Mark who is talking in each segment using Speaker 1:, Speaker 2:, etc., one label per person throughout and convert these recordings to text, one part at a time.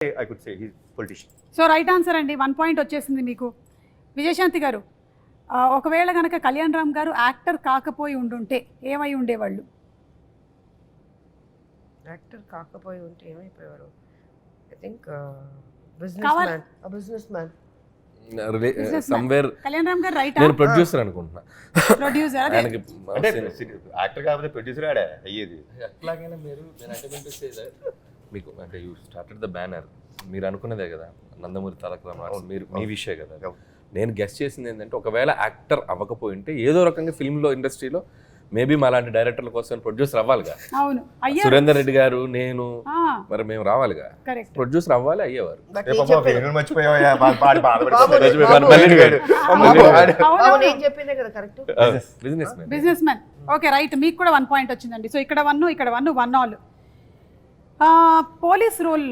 Speaker 1: I could say he's politician.
Speaker 2: So right answer అండి, 1 point వచ్చేసింది మీకు. విజయశాంతి గారు, ఒకవేళ కనుక కళ్యాణ్ రామ్ గారు యాక్టర్ కాకపోయి ఉండుంటే ఏమై ఉండేవాళ్ళు?
Speaker 3: యాక్టర్ కాకపోయి ఉంటే ఏమైపోయేవారు? I think businessman.
Speaker 4: Somewhere
Speaker 2: Kalyan Ram garu right
Speaker 4: నేను ప్రొడ్యూసర్ అనుకుంటున్నా.
Speaker 2: ప్రొడ్యూసర్ అదే
Speaker 4: ఆయనకి
Speaker 1: అంటే యాక్టర్ కాకపోతే ప్రొడ్యూసర్ ఆడే అయ్యేది.
Speaker 4: ఎట్లాగైనా మీరు మీకు అంటే యూ స్టార్టెడ్ ద బ్యానర్, మీరు అనుకున్నదే కదా నందమూరి తారక రామారావు, మీరు మీ విషయం కదా. నేను గెస్ట్ చేసింది ఏంటంటే ఒకవేళ యాక్టర్ అవ్వకపోయింటే ఏదో రకంగా ఫిల్మ్లో ఇండస్ట్రీలో మేబీ మా లాంటి డైరెక్టర్ల కోసం ప్రొడ్యూసర్ అవ్వాలిగా.
Speaker 2: అవును,
Speaker 4: సురేందర్ రెడ్డి గారు, నేను, మరి మేము రావాలిగా,
Speaker 2: కరెక్ట్,
Speaker 4: ప్రొడ్యూసర్ అవ్వాలి, అయ్యేవారు.
Speaker 2: Business man. ఓకే రైట్, మీకు కూడా 1 పాయింట్ వచ్చిందండి. సో ఇక్కడ 1 ఇక్కడ 1 ఆల్. పోలీస్ రోల్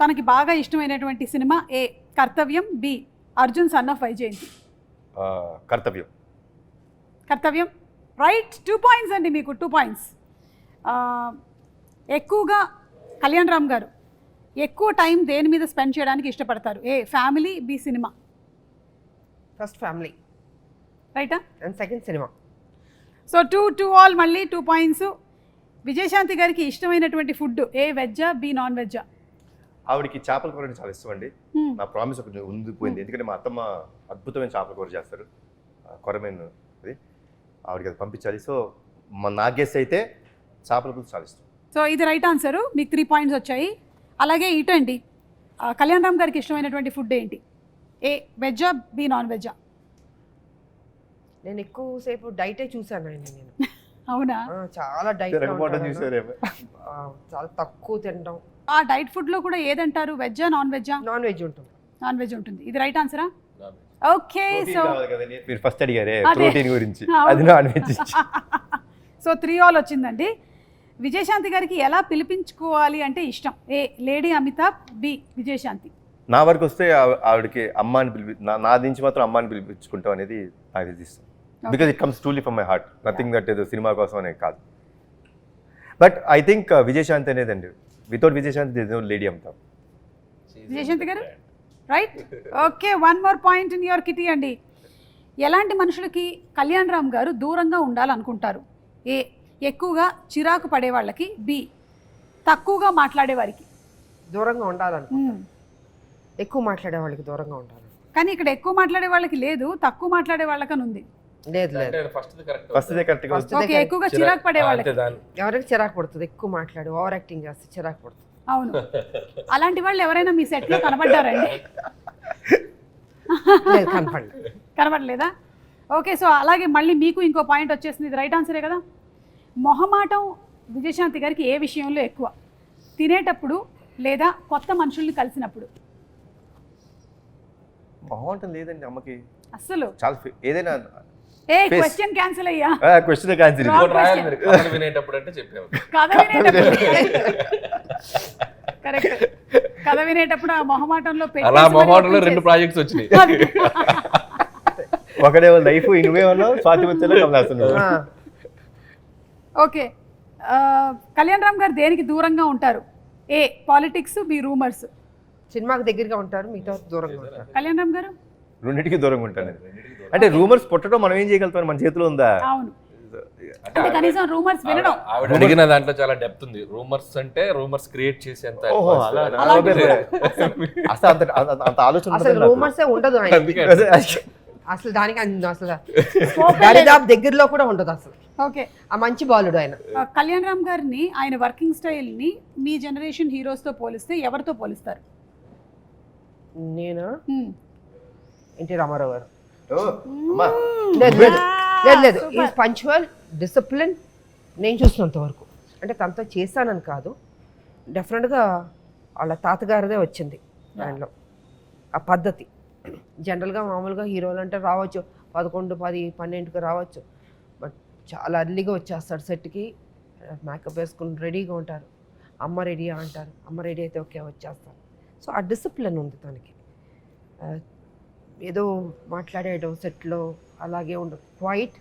Speaker 2: తనకి బాగా ఇష్టమైనటువంటి cinema A Kartavyam, B Arjun son of Vyjayanthi.
Speaker 1: Kartavyam.
Speaker 2: Kartavyam right, 2 points అండి మీకు, 2 పాయింట్స్. ఎక్కువగా కళ్యాణ్ రామ్ గారు ఎక్కువ టైం దేని మీద స్పెండ్ చేయడానికి ఇష్టపడతారు? A family, B cinema.
Speaker 3: First family,
Speaker 2: రైటా?
Speaker 3: And second cinema.
Speaker 2: So 2 all, మళ్ళీ 2 పాయింట్స్. విజయశాంతి గారికి ఇష్టమైనటువంటి ఫుడ్ ఏ వెజ్జా, బి నాన్ వెజ్జా?
Speaker 1: ఆవిడకి చేపల కూర అంటే చాలా ఇష్టం అండి. నా ప్రామిస్ ఒకటి ఉండిపోయింది, ఎందుకంటే మా అత్తమ్మ అద్భుతమైన చేపల కూర చేస్తారు, కొరమేను అది, ఆవిడకి అది పంపించాలి. సో నా గెస్ అయితే చేపల కూర చాలా ఇష్టం.
Speaker 2: సో ఇది రైట్ ఆన్సరు, మీకు 3 పాయింట్స్ వచ్చాయి. అలాగే ఇటండి, కళ్యాణ్ రామ్ గారికి ఇష్టమైనటువంటి ఫుడ్ ఏంటి? ఏ వెజ్జా, బి నాన్ వెజ్జా?
Speaker 3: నేను ఎక్కువసేపు డైటే చూసాను ఆయన. నేను
Speaker 2: అవునా?
Speaker 3: చాలా డైట్, చాలా తక్కువ తినడం.
Speaker 2: ఆ డైట్ ఫుడ్ లో కూడా ఏదంటారు, వెజ్జా నాన్ వెజ్జా?
Speaker 3: నాన్ వెజ్ ఉంటుంది.
Speaker 2: నాన్ వెజ్ ఉంటుంది, ఇది రైట్ ఆన్సరా? ఓకే, సో
Speaker 1: మీరు ఫస్ట్ అడిగారే ప్రోటీన్ గురించి, అది నాన్ వెజ్.
Speaker 2: సో 3 ఆల్ వచ్చిందండి. విజయశాంతి గారికి ఎలా పిలిపించుకోవాలి అంటే ఇష్టం? ఏ లేడీ అమితాబ్, బి విజయశాంతి.
Speaker 1: నా వరకు వస్తే ఆవిడకి అమ్మ అని నా నుంచి మాత్రం అమ్మ అని పిలిపించుకుంటాం అనేది నాకు ఇష్టం. Because it comes truly from my heart, nothing that ఏదో సినిమా కోసం అనేది కాదు. బట్ ఐ థింక్ విజయశాంతి అనేదండి, without Vijayashanti there is no lady Amitabh.
Speaker 2: Vijayashanti garu right. Okay, 1 more point in your kitty అండి. ఎలాంటి మనుషులకి కళ్యాణ్ రామ్ గారు దూరంగా ఉండాలనుకుంటారు? ఏ ఎక్కువగా చిరాకు పడే వాళ్ళకి, బి తక్కువగా మాట్లాడే వారికి.
Speaker 3: దూరంగా ఉండాలనుకుంటా. ఎక్కువ మాట్లాడే వాళ్ళకి దూరంగా ఉండాలి.
Speaker 2: కానీ ఇక్కడ ఎక్కువ మాట్లాడే వాళ్ళకి లేదు, తక్కువ మాట్లాడే వాళ్ళకని ఉంది.
Speaker 3: లేదు లేదు,
Speaker 2: ఓకే, ఎక్కువగా చిరాకు పడే వాళ్ళకి.
Speaker 3: ఎవరికి చిరాకు పడుతుంది? ఎక్కువ మాట్లాడి ఓవర్ యాక్టింగ్ చేస్తే చిరాకు పడుతుంది.
Speaker 2: అవును, అలాంటి వాళ్ళు ఎవరైనా మీ సెట్లో కనబడ్డారండి? కనబడలేదా? ఓకే, సో అలాగే మళ్ళీ మీకు ఇంకో పాయింట్ వచ్చేసింది, ఇది రైట్ ఆన్సరే కదా. మొహమాటం విజయశాంతి గారికి ఏ విషయంలో ఎక్కువ? తినేటప్పుడు లేదా కొత్త మనుషుల్ని కలిసినప్పుడు?
Speaker 1: మొహమాటం లేదండి అమ్మకి
Speaker 2: అస్సలు.
Speaker 1: చాలా ఏదైనా
Speaker 2: ఏ క్వశ్చన్ క్యాన్సిల్ అయ్యా?
Speaker 1: Question cancel.
Speaker 4: కథ వినేటప్పుడు అంటే చెప్పాము,
Speaker 2: కథ వినేటప్పుడు కరెక్ట్, కథ వినేటప్పుడు ఆ మొహమాటంలో
Speaker 4: అలా మొహమాటంలో 2 ప్రాజెక్ట్స్ వచ్చినాయి.
Speaker 1: ఒకడేమో లైఫ్, ఇనువేమో స్వాతి వచ్చేలా కమలాస్తున్నాడు.
Speaker 2: ఓకే, కళ్యాణ్ రామ్ గారు దేనికి దూరంగా ఉంటారు? ఏ పాలిటిక్స్, బి రూమర్స్.
Speaker 3: సినిమాకి దగ్గరగా ఉంటారు, మిగతా దూరంగా ఉంటారు.
Speaker 2: కళ్యాణ్ రామ్ గారు
Speaker 1: రెండింటికి దూరంగా ఉంటాను. అంటే రూమర్స్ పుట్టడం మనం ఏం చేయగలుగుతాం, మన చేతిలో ఉందా?
Speaker 2: అవును, అంటే కనీసం రూమర్స్ వినడం.
Speaker 4: ఆవిడ అడిగిన దాంట్లో చాలా డెప్త్ ఉంది. రూమర్స్ అంటే రూమర్స్ క్రియేట్ చేసేంత
Speaker 1: అంత ఆలోచన
Speaker 3: అసలు రూమర్సే ఉండదు అసలు. దానికి అసలు దరిదాపు దగ్గరలో కూడా ఉండదు అసలు.
Speaker 2: ఓకే,
Speaker 3: ఆ మంచి బాలుడు ఆయన.
Speaker 2: కళ్యాణ్ రామ్ గారిని, ఆయన వర్కింగ్ స్టైల్ ని మీ జనరేషన్ హీరోస్ తో పోలిస్తే ఎవరితో పోలిస్తారు?
Speaker 3: నేను ఎన్టీ రామారావు గారు. లేదు, ఈజ్ పంక్చువల్, డిసిప్లిన్. నేను చూసినంత వరకు, అంటే తనతో చేశానని కాదు, డెఫినెట్గా వాళ్ళ తాతగారిదే వచ్చింది దానిలో ఆ పద్ధతి. జనరల్గా మామూలుగా హీరోలు అంటే రావచ్చు 11, 10, 12కి రావచ్చు, బట్ చాలా అర్లీగా వచ్చేస్తాడు సెట్కి. మేకప్ వేసుకుని రెడీగా ఉంటారు. అమ్మ రెడీ అంటారు, అమ్మ రెడీ అయితే ఓకే వచ్చేస్తారు. సో ఆ డిసిప్లిన్ ఉంది తనకి. ఏదో మాట్లాడేయడం సెట్లో అలాగే ఉండదు, క్వైట్,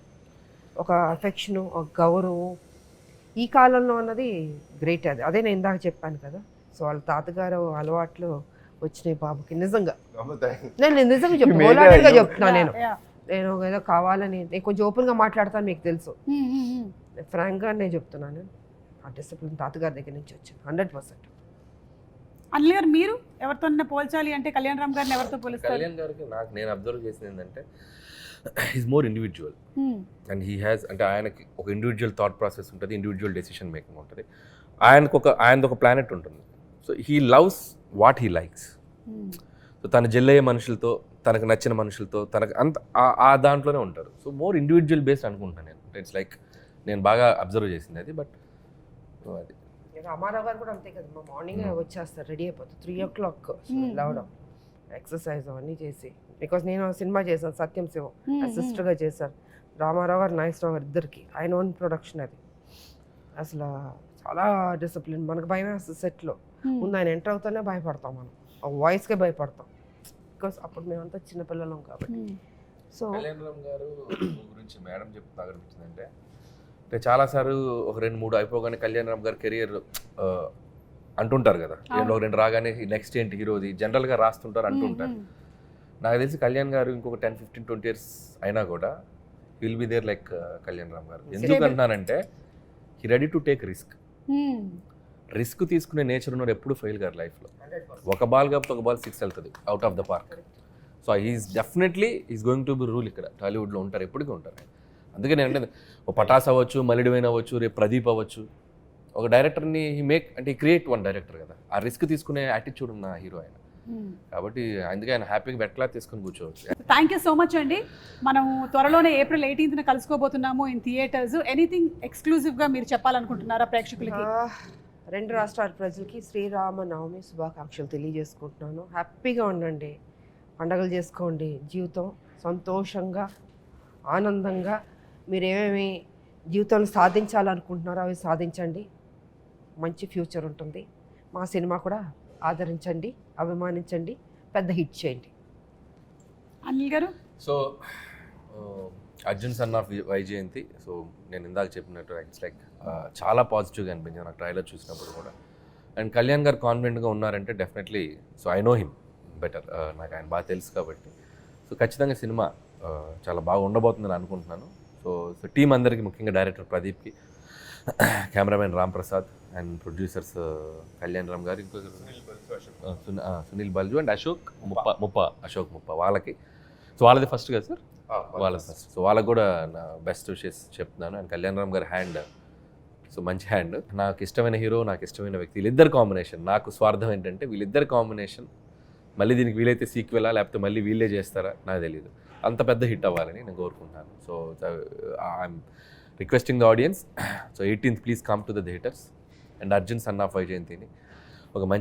Speaker 3: ఒక అఫెక్షను, ఒక గౌరవం. ఈ కాలంలో అన్నది గ్రేట్. అదే నేను ఇందాక చెప్పాను కదా. సో వాళ్ళ తాతగారు అలవాట్లు వచ్చినాయి బాబుకి నిజంగా.
Speaker 1: Oh, thank you.
Speaker 3: నేను నిజంగా చెప్తాను,
Speaker 1: You made
Speaker 3: హోలాటెడ్గా
Speaker 1: a-
Speaker 3: చెప్తున్నాను.
Speaker 2: Yeah.
Speaker 3: నేను ఏదో కావాలని, నేను కొంచెం ఓపెన్గా మాట్లాడతాను, మీకు తెలుసు.
Speaker 2: Hmm.
Speaker 3: ఫ్రాంక్గా నేను చెప్తున్నాను, ఆ డిసిప్లిన్ తాతగారి దగ్గర నుంచి వచ్చింది 100%.
Speaker 2: అనిల్ గారు మీరు ఎవరితోనైనా పోల్చాలి అంటే కళ్యాణ్ రామ్ గారిని ఎవరితో పోలుస్తారు?
Speaker 4: కళ్యాణ్ గారికి నేను అబ్జర్వ్ చేసింది ఏంటంటే is more individual and he has, అంటే ఆయనకి ఒక ఇండివిజువల్ థాట్ ప్రాసెస్ ఉంటుంది, ఇండివిజువల్ డెసిషన్ మేకింగ్ ఉంటుంది. ఆయనది ఒక ప్లానెట్ ఉంటుంది. So he loves what he likes. So తను జెల్లయ్యే మనుషులతో, తనకు నచ్చిన మనుషులతో, తనకు అంత ఆ దాంట్లోనే ఉంటారు. సో మోర్ ఇండివిజువల్ బేస్డ్ అనుకుంటాను నేను. ఇట్స్ లైక్ నేను బాగా అబ్జర్వ్ చేసింది అది. బట్ అది
Speaker 3: అమ్మారావు గారు కూడా అంతే కదా, మా మార్నింగ్ వచ్చేస్తారు, రెడీ అయిపోతారు 3 o'clock లేవడం, ఎక్సర్సైజ్ అవన్నీ చేసి. బికాస్ నేను సినిమా చేశాను సత్యం శివం, సిస్టర్గా చేశాను. రామారావు గారు నాగేశ్వరరావు గారు ఇద్దరికి ఆయన ఓన్ ప్రొడక్షన్ అది. అసలు చాలా డిసిప్లిన్. మనకు భయం అసలు సెట్లో ముందు ఆయన ఎంటర్ అవుతానే భయపడతాం, మనం ఆ వాయిస్కే భయపడతాం. బికాస్ అప్పుడు మేమంతా చిన్నపిల్లలం కాబట్టి. సో
Speaker 4: కళ్యాణ్ రామ్ గారు గురించి మేడం చెప్తా అనిపించింది అంటే చాలాసార్లు ఒక 2-3 అయిపోగానే కళ్యాణ్ రామ్ గారు కెరియర్ అంటుంటారు కదా, ఒక 2 రాగానే నెక్స్ట్ ఏంటి హీరోది జనరల్గా రాస్తుంటారు అంటుంటారు. నాకు తెలిసి కళ్యాణ్ గారు ఇంకొక 10-15-20 years అయినా కూడా will be there like Kalyan Ram garu. ఎందుకు అంటున్నానంటే he ready to take risk. Risk తీసుకునే నేచర్ ఉన్నవాడు ఎప్పుడు ఫెయిల్ గారు లైఫ్లో. ఒక బాల్ కాకపోతే ఒక బాల్ 6 వెళ్తుంది out of the park. So he's definitely is going to be rule ఇక్కడ టాలీవుడ్లో ఉంటారు, ఎప్పటికీ ఉంటారు. అందుకే నేను అంటే ఒక పటాస్ అవ్వచ్చు, మలిడివైన్ అవ్వచ్చు, రేపు ప్రదీప్ అవ్వచ్చు, ఒక డైరెక్టర్ని అంటే క్రియేట్ వన్ డైరెక్టర్ కదా, ఆ రిస్క్ తీసుకునే యాటిట్యూడ్ ఉన్న హీరో ఆయన. కాబట్టి అందుకే ఆయన హ్యాపీగా బెట్లా తీసుకుని కూర్చోవచ్చు.
Speaker 2: థ్యాంక్ యూ సో మచ్ అండి. మనం త్వరలోనే April 18th కలుసుకోబోతున్నాము ఇన్ థియేటర్స్. ఎనీథింగ్ ఎక్స్క్లూజివ్గా మీరు చెప్పాలనుకుంటున్నారా ప్రేక్షకులకి?
Speaker 3: 2 రాష్ట్రాల ప్రజలకి శ్రీరామ నవమి శుభాకాంక్షలు తెలియజేసుకుంటున్నాను. హ్యాపీగా ఉండండి, పండగలు చేసుకోండి, జీవితం సంతోషంగా ఆనందంగా మీరు ఏమేమి జీవితంలో సాధించాలనుకుంటున్నారో అవి సాధించండి. మంచి ఫ్యూచర్ ఉంటుంది. మా సినిమా కూడా ఆదరించండి, అభిమానించండి, పెద్ద హిట్ చేయండి.
Speaker 2: అనిల్ గారు?
Speaker 4: So Arjun son of Vyjayanthi. So నేను ఇందాక చెప్పినట్టు ఇట్స్ లైక్ చాలా పాజిటివ్గా అనిపించింది నాకు ట్రైలర్ చూసినప్పుడు కూడా. అండ్ కళ్యాణ్ గారు కాన్ఫిడెంట్గా ఉన్నారంటే definitely, so I know him better, నాకు ఆయన బాగా తెలుసు కాబట్టి. సో ఖచ్చితంగా సినిమా చాలా బాగా ఉండబోతుందని అనుకుంటున్నాను. సో టీం అందరికీ, ముఖ్యంగా డైరెక్టర్ ప్రదీప్కి, cameraman Ram Prasad and producers Kalyan Ram garu, ఇంకో సునీల్ బల్జు అండ్ అశోక్ ముప్ప వాళ్ళకి. సో వాళ్ళది ఫస్ట్ కదా సార్? వాళ్ళది ఫస్ట్. సో వాళ్ళకి కూడా నా బెస్ట్ విషెస్ చెప్తున్నాను. అండ్ కళ్యాణ్ రామ్ గారి హ్యాండ్, సో మంచి హ్యాండ్. నాకు ఇష్టమైన హీరో, నాకు ఇష్టమైన వ్యక్తి, వీళ్ళిద్దరు కాంబినేషన్. నాకు స్వార్థం ఏంటంటే వీళ్ళిద్దరు కాంబినేషన్ మళ్ళీ దీనికి వీలైతే సీక్వెలా లేకపోతే మళ్ళీ వీళ్ళే చేస్తారా నాకు తెలియదు, అంత పెద్ద హిట్ అవ్వాలని నేను కోరుకుంటున్నాను. So I'm requesting the audience, so 18th please come to the theatres. And Arjun son of వైజయంతిని ఒక